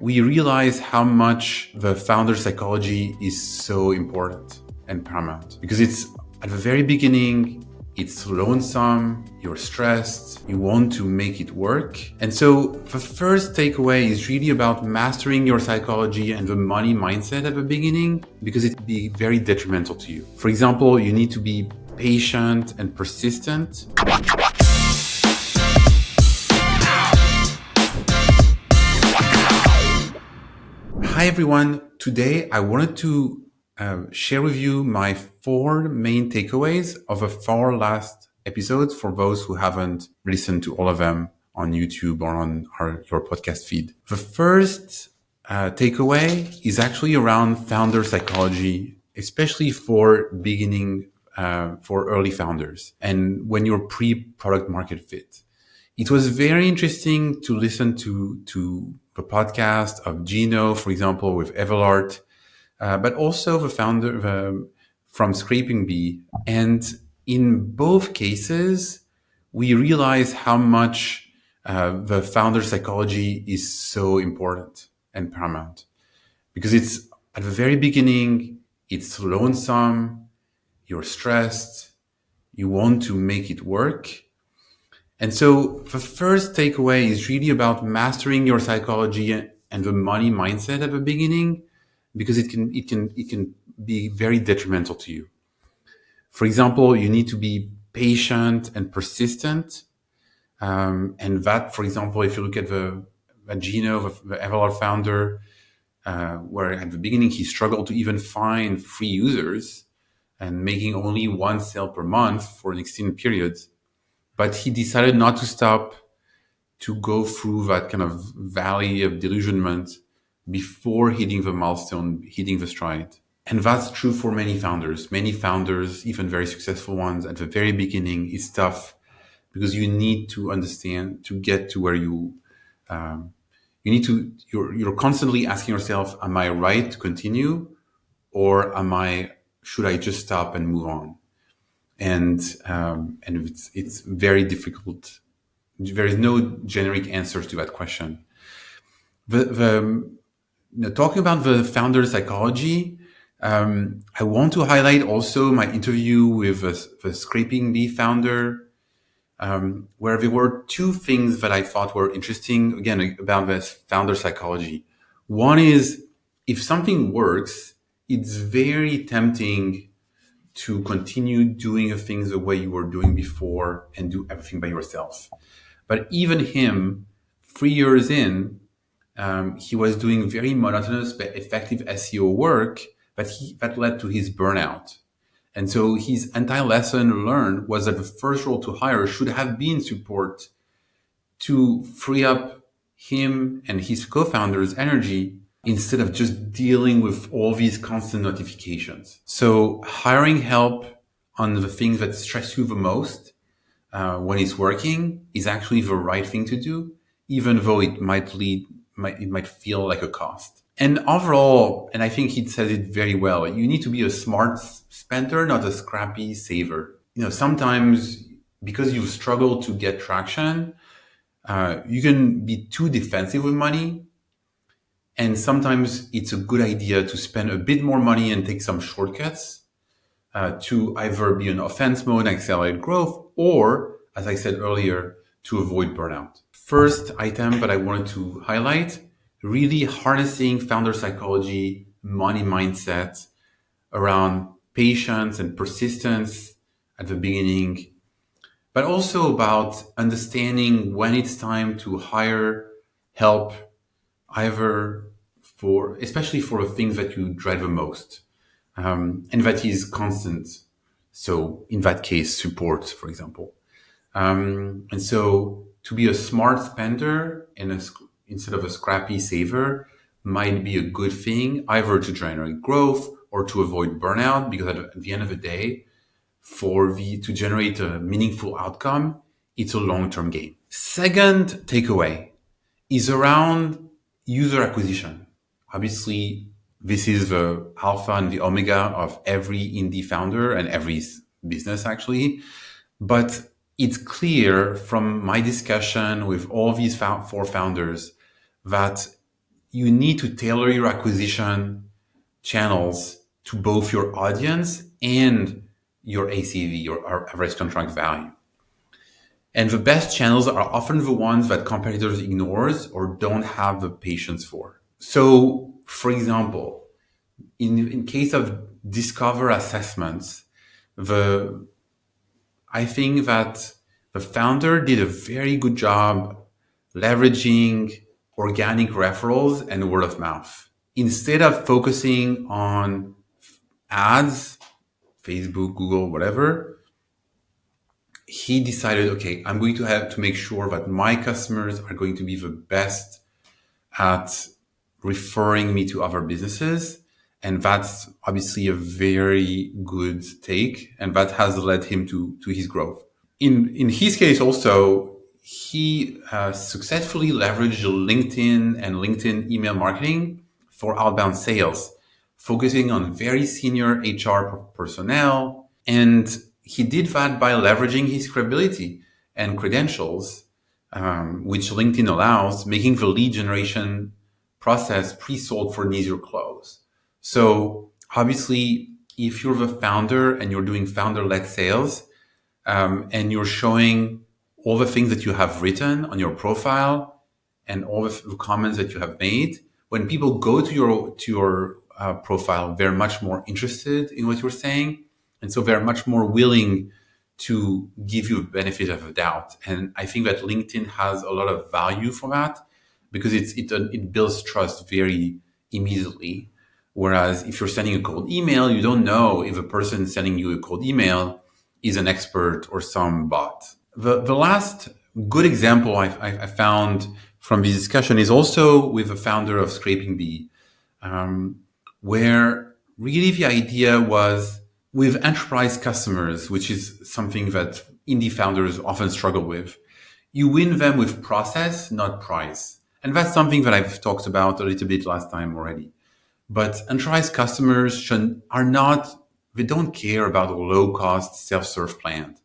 we realize how much the founder psychology is so important and paramount, because it's at the very beginning, it's lonesome, you're stressed, you want to make it work. And so the first takeaway is really about mastering your psychology and the money mindset at the beginning, because it can be very detrimental to you. For example, you need to be patient and persistent. Hi everyone, today I wanted to share with you my 4 main takeaways of the 4 last episodes for those who haven't listened to all of them on YouTube or on your podcast feed. The first takeaway is actually around founder psychology, especially for for early founders and when you're pre-product market fit. It was very interesting to listen to the podcast of Gino, for example, with Evalart, but also the founder from ScrapingBee. And in both cases, we realize how much the founder psychology is so important and paramount, because it's at the very beginning, it's lonesome, you're stressed, you want to make it work. And so the first takeaway is really about mastering your psychology and the money mindset at the beginning, because it can be very detrimental to you. For example, you need to be patient and persistent. And that, for example, if you look at the Gino, the Evalart founder, where at the beginning he struggled to even find free users and making only 1 sale per month for an extended period. But he decided not to stop, to go through that kind of valley of delusionment before hitting the milestone, hitting the stride. And that's true for many founders. Many founders, even very successful ones, at the very beginning, it's tough because you need to understand to get to where you're constantly asking yourself, am I right to continue, or should I just stop and move on? And it's very difficult. There is no generic answers to that question. Talking about the founder psychology, I want to highlight also my interview with the ScrapingBee founder, where there were 2 things that I thought were interesting, again, about this founder psychology. One is, if something works, it's very tempting to continue doing the things the way you were doing before and do everything by yourself. But even him, 3 years in, he was doing very monotonous but effective SEO work that led to his burnout. And so his entire lesson learned was that the first role to hire should have been support, to free up him and his co-founders' energy instead of just dealing with all these constant notifications. So hiring help on the things that stress you the most when it's working is actually the right thing to do, even though it might feel like a cost. And overall, and I think he says it very well, you need to be a smart spender, not a scrappy saver. Sometimes because you've struggled to get traction, you can be too defensive with money. And sometimes it's a good idea to spend a bit more money and take some shortcuts to either be in offense mode, accelerate growth, or, as I said earlier, to avoid burnout. First item that I wanted to highlight, really harnessing founder psychology, money mindset around patience and persistence at the beginning, but also about understanding when it's time to hire help, especially for the things that you dread the most, and that is constant. So in that case, support, for example. And so to be a smart spender instead of a scrappy saver might be a good thing, either to generate growth or to avoid burnout, because at the end of the day, to generate a meaningful outcome, it's a long-term game. Second takeaway is around user acquisition. Obviously, this is the alpha and the omega of every indie founder and every business, actually. But it's clear from my discussion with all these 4 founders that you need to tailor your acquisition channels to both your audience and your ACV, your average contract value. And the best channels are often the ones that competitors ignores or don't have the patience for. So, for example, in case of discover assessments, I think that the founder did a very good job leveraging organic referrals and word of mouth. Instead of focusing on ads, Facebook, Google, whatever, he decided, okay, I'm going to have to make sure that my customers are going to be the best at referring me to other businesses. And that's obviously a very good take. And that has led him to his growth. In his case also, he successfully leveraged LinkedIn and LinkedIn email marketing for outbound sales, focusing on very senior HR personnel. And he did that by leveraging his credibility and credentials, which LinkedIn allows, making the lead generation process pre-sold for an easier close. So obviously, if you're the founder and you're doing founder-led sales, and you're showing all the things that you have written on your profile and all the comments that you have made, when people go to your profile, they're much more interested in what you're saying, and so they're much more willing to give you a benefit of the doubt. And I think that LinkedIn has a lot of value for that because it builds trust very immediately. Whereas if you're sending a cold email, you don't know if a person sending you a cold email is an expert or some bot. The last good example I found from this discussion is also with the founder of ScrapingBee, where really the idea was with enterprise customers, which is something that indie founders often struggle with. You win them with process, not price. And that's something that I've talked about a little bit last time already. But enterprise customers they don't care about a low cost self-serve plan.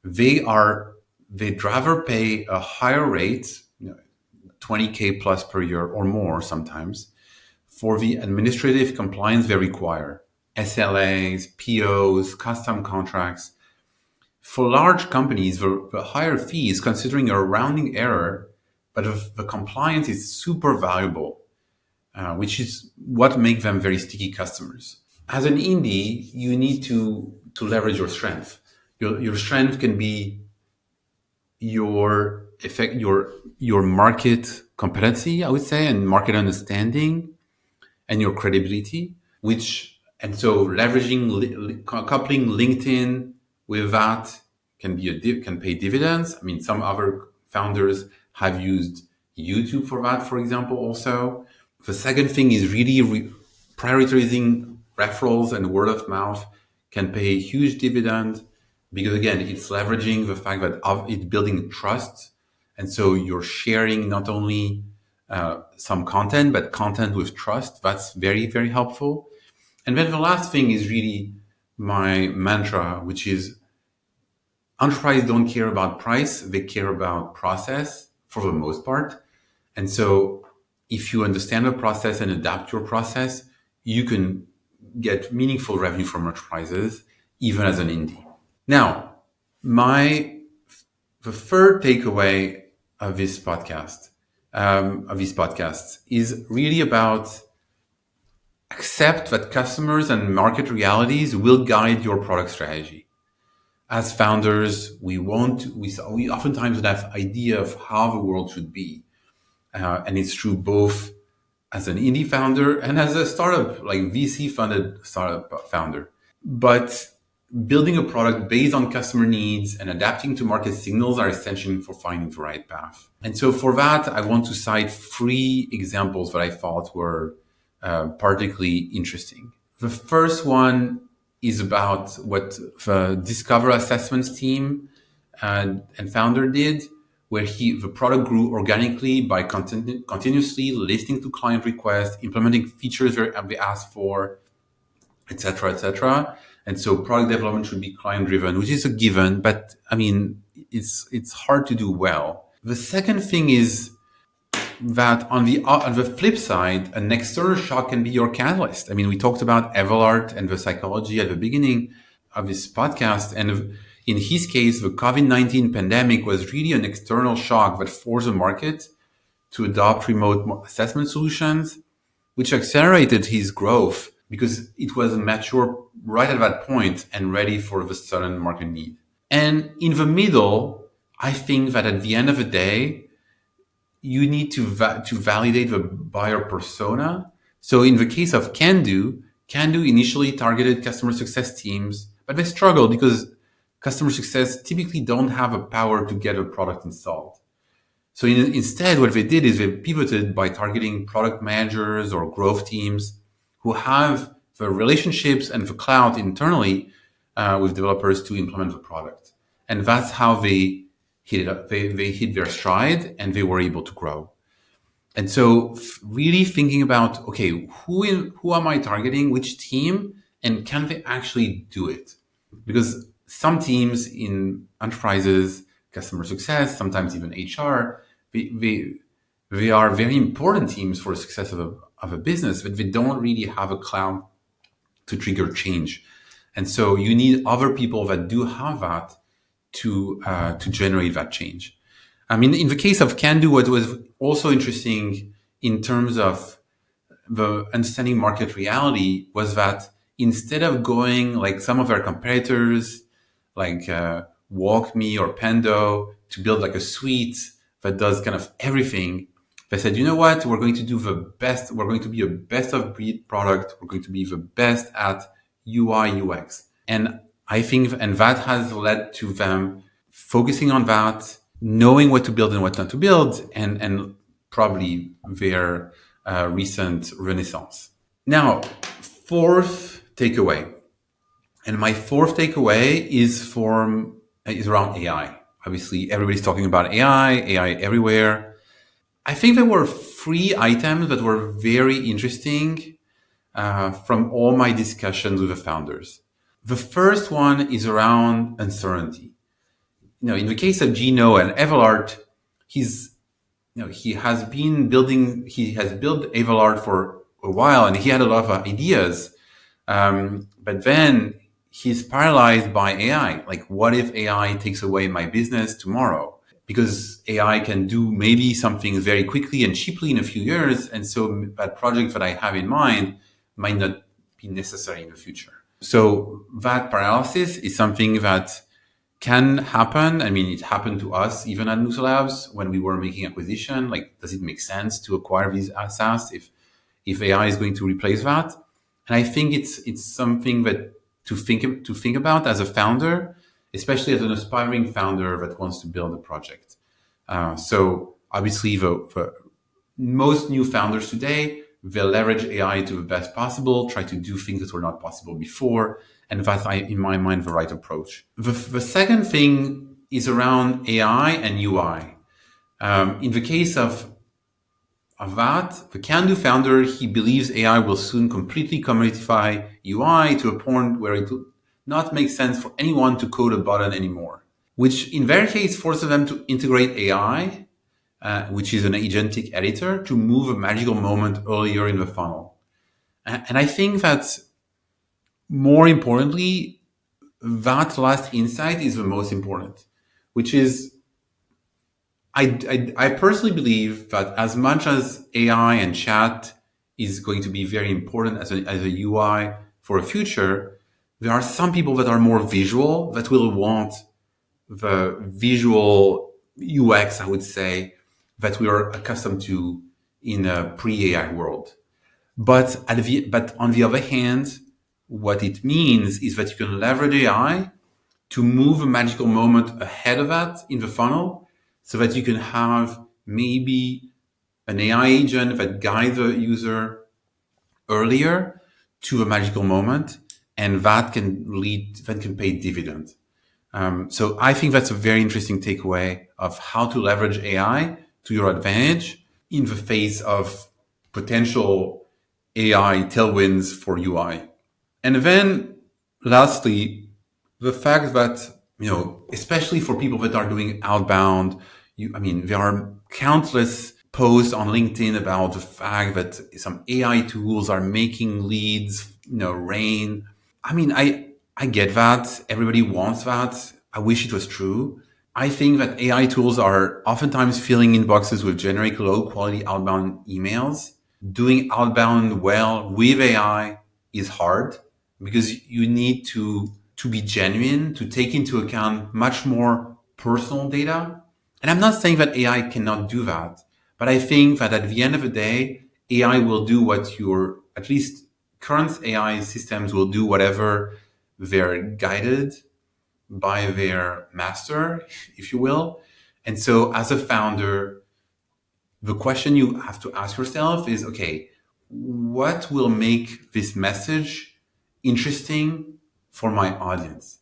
They'd rather pay a higher rate, 20K plus per year or more sometimes, for the administrative compliance they require. SLAs, POs, custom contracts. For large companies, the higher fee is considering a rounding error, but the compliance is super valuable, which is what makes them very sticky customers. As an indie, you need to leverage your strength. Your strength can be your market competency, I would say, and market understanding, and your credibility. And so leveraging coupling LinkedIn with that can pay dividends. I mean, some other founders have used YouTube for that, for example. Also, the second thing is really prioritizing referrals and word of mouth can pay a huge dividend because again, it's leveraging the fact that it's building trust. And so you're sharing not only some content, but content with trust. That's very, very helpful. And then the last thing is really my mantra, which is enterprise don't care about price. They care about process for the most part. And so if you understand the process and adapt your process, you can get meaningful revenue from enterprises, even as an indie. Now, the third takeaway of this podcast, of these podcasts, is really about accept that customers and market realities will guide your product strategy. As founders, we oftentimes have idea of how the world should be, and it's true both as an indie founder and as a startup, like VC funded startup founder. But building a product based on customer needs and adapting to market signals are essential for finding the right path. And so for that, I want to cite 3 examples that I thought were particularly interesting. The first one is about what the Discover Assessments team and founder did, where the product grew organically by continuously listening to client requests, implementing features they asked for, etc., etc. And so product development should be client driven, which is a given, but I mean, it's hard to do well. The second thing is that on the flip side, an external shock can be your catalyst. I mean, we talked about Evalart and the psychology at the beginning of this podcast, and in his case, the COVID-19 pandemic was really an external shock that forced the market to adopt remote assessment solutions, which accelerated his growth because it was mature right at that point and ready for the sudden market need. And in the middle, I think that at the end of the day, you need to validate the buyer persona. So in the case of Candu initially targeted customer success teams, but they struggled because customer success typically don't have a power to get a product installed. So instead, what they did is they pivoted by targeting product managers or growth teams who have the relationships and the clout internally with developers to implement the product. And that's how they hit it up. They hit their stride and they were able to grow. And so really thinking about, okay, who am I targeting, which team, and can they actually do it? Because some teams in enterprises, customer success, sometimes even HR, they are very important teams for the success of a business, but they don't really have a cloud to trigger change. And so you need other people that do have that to generate that change. I mean, in the case of Candu, what was also interesting in terms of the understanding market reality was that instead of going like some of our competitors, like WalkMe or Pendo, to build like a suite that does kind of everything, they said, you know what, we're going to do the best. We're going to be a best of breed product. We're going to be the best at UI UX. And I think, and that has led to them focusing on that, knowing what to build and what not to build, and probably their recent renaissance. Now, fourth takeaway. And my fourth takeaway is around AI. Obviously, everybody's talking about AI everywhere. I think there were three items that were very interesting from all my discussions with the founders. The first one is around uncertainty. You know, in the case of Gino and Evalart, he has built Evalart for a while, and he had a lot of ideas. But then he's paralyzed by AI. Like, what if AI takes away my business tomorrow? Because AI can do maybe something very quickly and cheaply in a few years. And so that project that I have in mind might not be necessary in the future. So that paralysis is something that can happen. I mean, it happened to us even at Nusa Labs when we were making acquisition. Like, does it make sense to acquire these SaaS if AI is going to replace that? And I think it's something that to think about as a founder, especially as an aspiring founder that wants to build a project. So obviously, the most new founders today, they leverage AI to the best possible, try to do things that were not possible before. And that's, in my mind, the right approach. The second thing is around AI and UI. In the case of that, the Candu founder, he believes AI will soon completely commodify UI to a point where it will not make sense for anyone to code a button anymore, which in their case forces them to integrate AI, which is an agentic editor, to move a magical moment earlier in the funnel. And I think that more importantly, that last insight is the most important, which is I personally believe that as much as AI and chat is going to be very important as a UI for a future, there are some people that are more visual that will want the visual UX, I would say, that we are accustomed to in a pre-AI world. But on the other hand, what it means is that you can leverage AI to move a magical moment ahead of that in the funnel, so that you can have maybe an AI agent that guides the user earlier to a magical moment, and that can pay dividend. So I think that's a very interesting takeaway of how to leverage AI to your advantage in the face of potential AI tailwinds for UI. And then lastly, the fact that, you know, especially for people that are doing outbound, there are countless post on LinkedIn about the fact that some AI tools are making leads, rain. I mean, I get that. Everybody wants that. I wish it was true. I think that AI tools are oftentimes filling inboxes with generic low quality outbound emails. Doing outbound well with AI is hard because you need to be genuine, to take into account much more personal data. And I'm not saying that AI cannot do that, but I think that at the end of the day, AI will do what your, at least current AI systems will do whatever they're guided by their master, if you will. And so as a founder, the question you have to ask yourself is, okay, what will make this message interesting for my audience?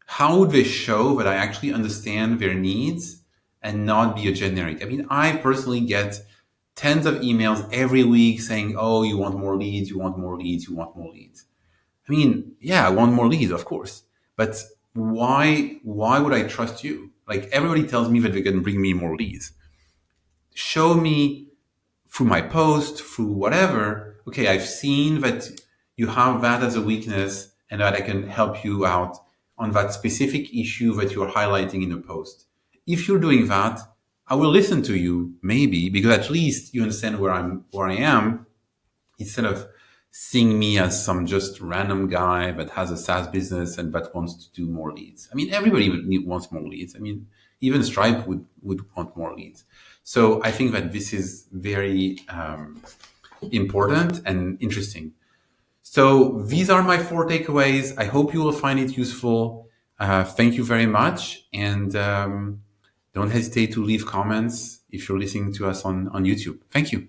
How would they show that I actually understand their needs and not be a generic? I mean, I personally get tens of emails every week saying, oh, you want more leads, you want more leads, you want more leads. I mean, yeah, I want more leads, of course. But why would I trust you? Like everybody tells me that they can bring me more leads. Show me through my post, through whatever, okay, I've seen that you have that as a weakness and that I can help you out on that specific issue that you're highlighting in a post. If you're doing that, I will listen to you, maybe, because at least you understand where I am, instead of seeing me as some just random guy that has a SaaS business and that wants to do more leads. I mean, everybody wants more leads. I mean, even Stripe would want more leads. So I think that this is very important and interesting. So these are my 4 takeaways. I hope you will find it useful. Thank you very much. And don't hesitate to leave comments if you're listening to us on YouTube. Thank you.